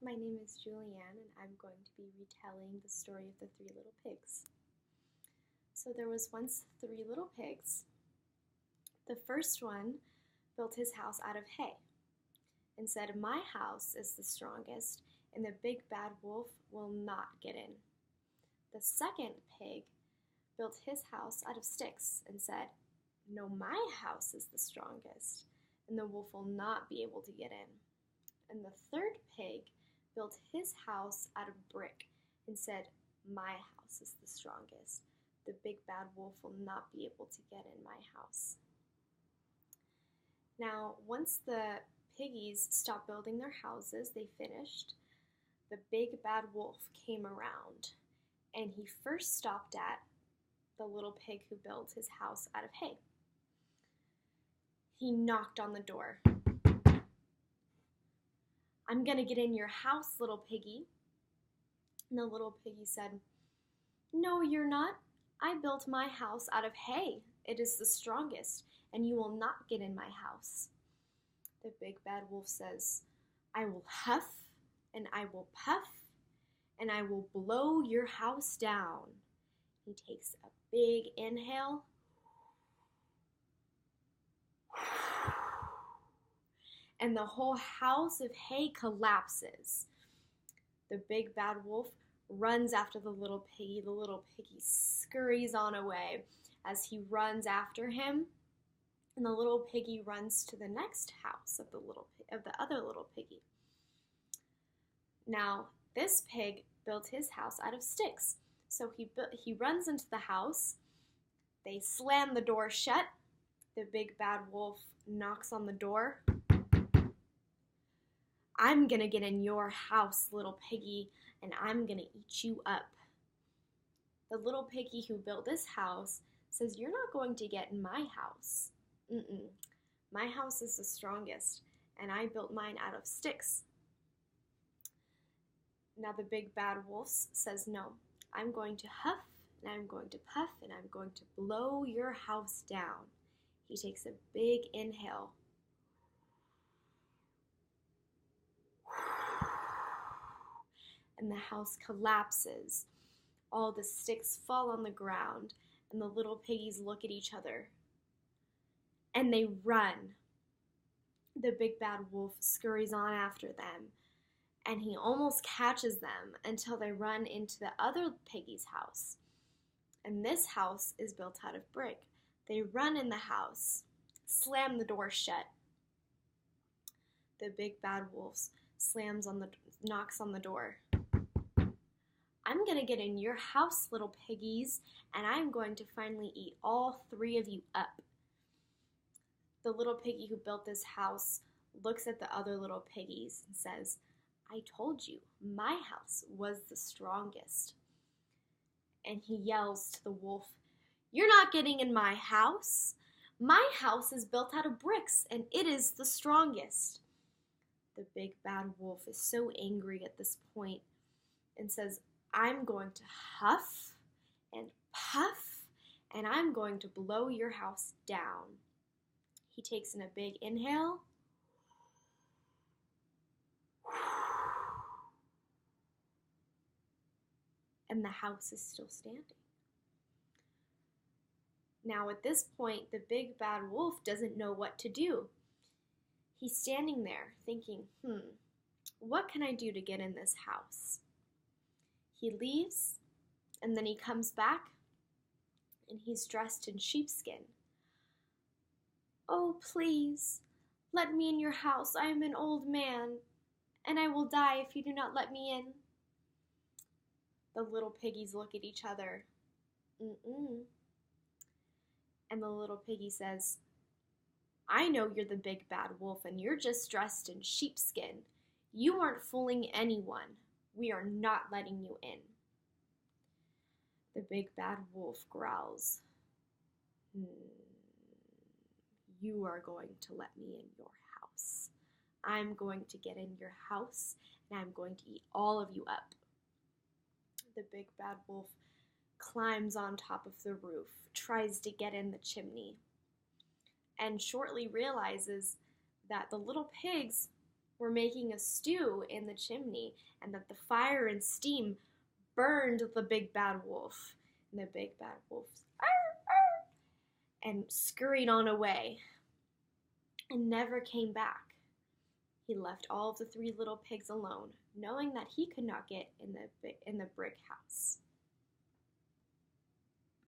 my name is Julianne and I'm going to be retelling the story of the three little pigs. So there was once three little pigs. The first one built his house out of hay and said, "My house is the strongest and the big bad wolf will not get in." The second pig built his house out of sticks and said, "No, my house is the strongest and the wolf will not be able to get in." And the third pig built his house out of brick and said, "My house is the strongest. The big bad wolf will not be able to get in my house." Now, once the piggies stopped building their houses, they finished, the big bad wolf came around and he first stopped at the little pig who built his house out of hay. He knocked on the door. "I'm gonna get in your house, little piggy." And the little piggy said, "No, you're not. I built my house out of hay. It is the strongest, and you will not get in my house." The big bad wolf says, "I will huff, and I will puff, and I will blow your house down." He takes a big inhale. And the whole house of hay collapses. The big bad wolf runs after the little piggy. The little piggy scurries on away as he runs after him. And the little piggy runs to the next house of the other little piggy. Now, this pig built his house out of sticks. So he runs into the house. They slam the door shut. The big bad wolf knocks on the door. "I'm gonna get in your house, little piggy, and I'm gonna eat you up." The little piggy who built this house says, "You're not going to get in my house. My house is the strongest, and I built mine out of sticks." Now the big bad wolf says, "No, I'm going to huff, and I'm going to puff, and I'm going to blow your house down." He takes a big inhale. And the house collapses. All the sticks fall on the ground, and the little piggies look at each other. And they run. The big bad wolf scurries on after them, and he almost catches them until they run into the other piggy's house. And this house is built out of brick. They run in the house, slam the door shut. The big bad wolf knocks on the door. "I'm going to get in your house, little piggies, and I'm going to finally eat all three of you up." The little piggy who built this house looks at the other little piggies and says, "I told you, my house was the strongest." And he yells to the wolf, "You're not getting in my house. My house is built out of bricks, and it is the strongest." The big bad wolf is so angry at this point and says, "I'm going to huff and puff, and I'm going to blow your house down." He takes in a big inhale. And the house is still standing. Now at this point, the big bad wolf doesn't know what to do. He's standing there thinking, what can I do to get in this house? He leaves, and then he comes back, and he's dressed in sheepskin. "Oh, please, let me in your house. I am an old man, and I will die if you do not let me in." The little piggies look at each other. And the little piggy says, "I know you're the big bad wolf, and you're just dressed in sheepskin. You aren't fooling anyone. We are not letting you in." The big bad wolf growls, "You are going to let me in your house. I'm going to get in your house, and I'm going to eat all of you up." The big bad wolf climbs on top of the roof, tries to get in the chimney, and shortly realizes that the little pigs were making a stew in the chimney, and that the fire and steam burned the big bad wolf. And the big bad wolf and scurried on away and never came back. He left all of the three little pigs alone, knowing that he could not get in the brick house.